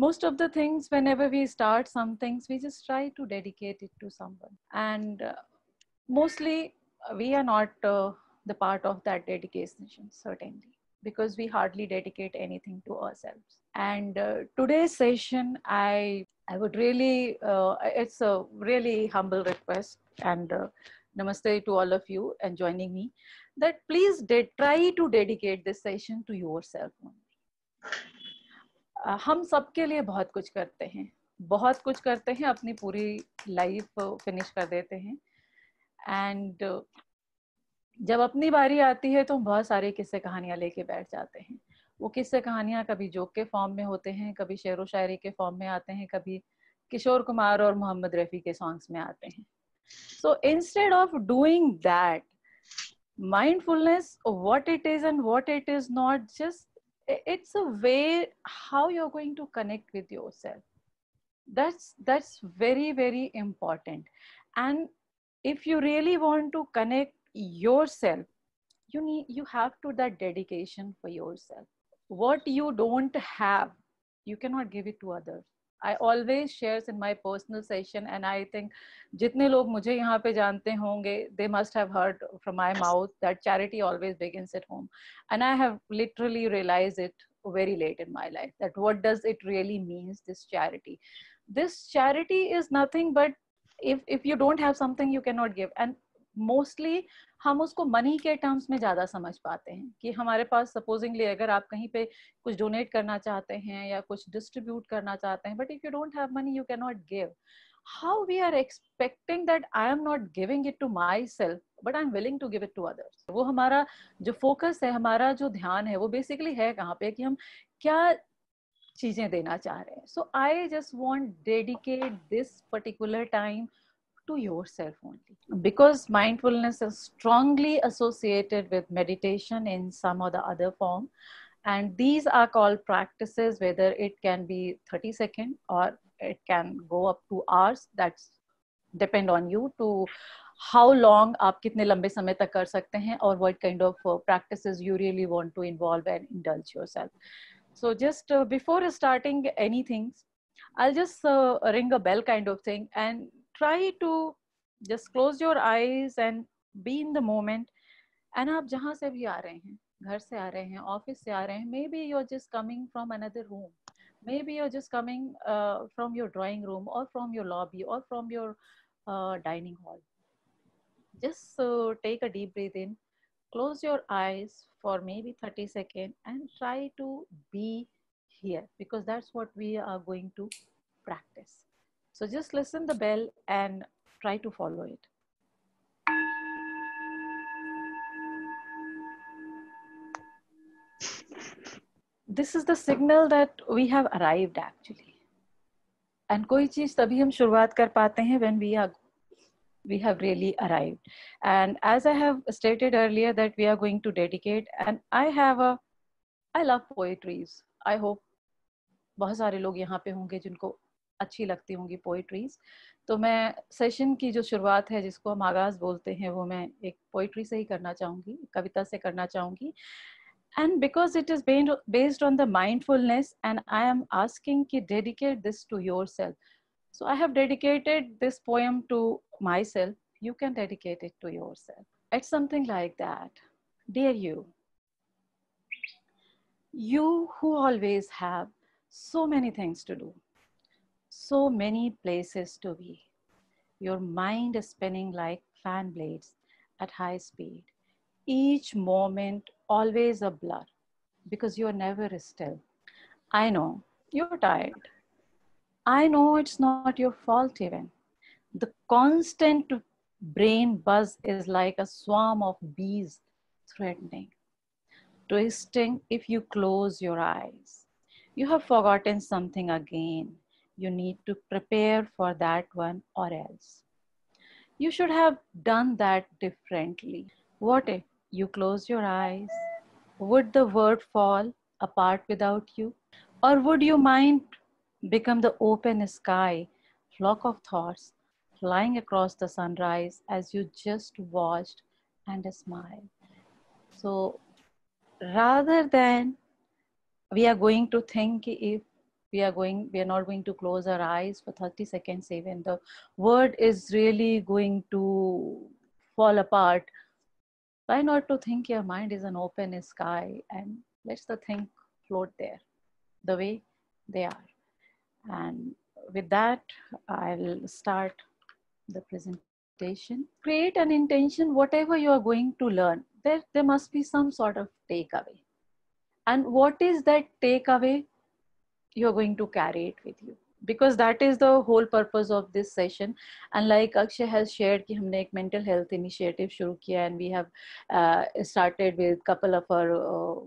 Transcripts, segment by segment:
most of the things, whenever we start some things, we just try to dedicate it to someone. And mostly we are not the part of that dedication, certainly, because we hardly dedicate anything to ourselves. And today's session, I would really, it's a really humble request, and namaste to all of you and joining me, that please try to dedicate this session to yourself only. हम सबके लिए बहुत कुछ करते हैं, बहुत कुछ करते हैं, अपनी पूरी लाइफ फिनिश कर देते हैं, एंड जब अपनी बारी आती है तो हम बहुत सारे किस्से कहानियां लेके बैठ जाते हैं. वो किस्से कहानियां कभी जोक के फॉर्म में होते हैं, कभी शेरो शायरी के फॉर्म में आते हैं, कभी किशोर कुमार और मोहम्मद रफ़ी के सॉन्ग्स में आते हैं. So instead of doing that, mindfulness, what it is and what it is not, just it's a way how you're going to connect with yourself. That's very, very important. And if you really want to connect yourself, you have to that dedication for yourself. What you don't have, you cannot give it to others. I always shares in my personal session, and I think जितने लोग मुझे यहाँ पे जानते होंगे, they must have heard from my mouth that charity always begins at home. And I have literally realized it very late in my life, that what does it really means, this charity. This charity is nothing but, if you don't have something, you cannot give. And mostly हम उसको money के terms में ज़्यादा समझ पाते हैं कि हमारे पास सपोजिंगली अगर आप कहीं पे कुछ डोनेट करना चाहते हैं या कुछ डिस्ट्रीब्यूट करना चाहते हैं, but if you don't have money, you can not give. How we are expecting that I am not giving it to myself, but I am willing to give it to others. वो हमारा जो focus है, हमारा जो ध्यान है, वो basically है कहाँ पे, कि हम क्या चीज़ें देना चाह रहे हैं. So I just want dedicate this particular time to yourself only, because mindfulness is strongly associated with meditation in some or the other form, and these are called practices, whether it can be 30 seconds or it can go up to hours. That's depend on you to how long आप कितने लंबे समय तक कर सकते हैं, or what kind of practices you really want to involve and indulge yourself. So just before starting anything, I'll just ring a bell kind of thing, and try to just close your eyes and be in the moment. And आप जहाँ से भी आ रहे हैं, घर से आ रहे हैं, ऑफिस से आ रहे हैं, maybe you're just coming from another room, maybe you're just coming from your drawing room or from your lobby or from your dining hall. Just take a deep breath in, close your eyes for maybe 30 seconds and try to be here, because that's what we are going to practice. So just listen the bell and try to follow it. This is the signal that we have arrived actually. And कोई चीज तभी हम शुरुआत कर पाते हैं when we have really arrived. And as I have stated earlier that we are going to dedicate, and I love poetries. I hope बहुत सारे लोग यहाँ पे होंगे जिनको अच्छी लगती होंगी पोइट्रीज. तो मैं सेशन की जो शुरुआत है, जिसको हम आगाज बोलते हैं, वो मैं एक पोइट्री से ही करना चाहूँगी, कविता से करना चाहूँगी. And because it is based on the mindfulness, and I am asking to dedicate this to yourself. So I have dedicated this poem to myself. You can dedicate it to yourself. It's something like that. Dear you, you who always have so many things to do, so many places to be. Your mind is spinning like fan blades at high speed. Each moment always a blur, because you're never still. I know you're tired. I know it's not your fault even. The constant brain buzz is like a swarm of bees threatening, twisting if you close your eyes. You have forgotten something again. You need to prepare for that one, or else. You should have done that differently. What if you close your eyes? Would the world fall apart without you? Or would your mind become the open sky, flock of thoughts flying across the sunrise as you just watched and smiled? So rather than we are going to think if we are not going to close our eyes for 30 seconds. Even the world is really going to fall apart. Why not to think your mind is an open sky, and let the thing float there the way they are. And with that, I'll start the presentation. Create an intention, whatever you are going to learn, there must be some sort of takeaway. And what is that takeaway? You're going to carry it with you, because that is the whole purpose of this session. And like Akshay has shared कि हमने एक mental health initiative शुरू किया, and we have started with couple of our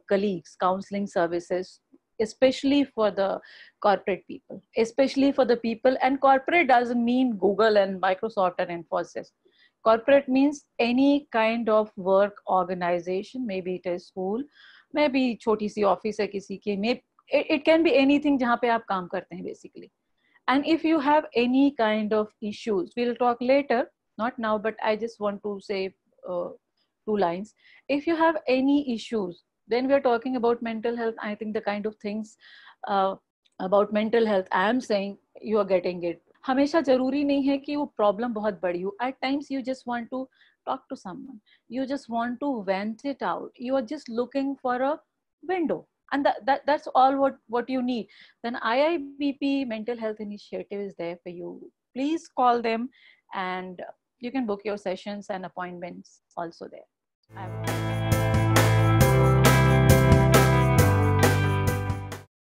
colleagues counseling services, especially for the corporate people, especially for the people. And corporate doesn't mean Google and Microsoft and Infosys. Corporate means any kind of work organization, maybe it is school, maybe छोटी सी office है किसी के, maybe it can be anything जहाँ पे आप काम करते हैं basically. And if you have any kind of issues, we'll talk later, not now, but I just want to say 2 lines. If you have any issues, then we're talking about mental health. I think the kind of things about mental health I am saying, you are getting it. हमेशा जरूरी नहीं है कि वो problem बहुत बड़ी हो. At times you just want to talk to someone, you just want to vent it out, you are just looking for a window, and that's all what you need. Then IIBP mental health initiative is there for you. Please call them, and you can book your sessions and appointments also there.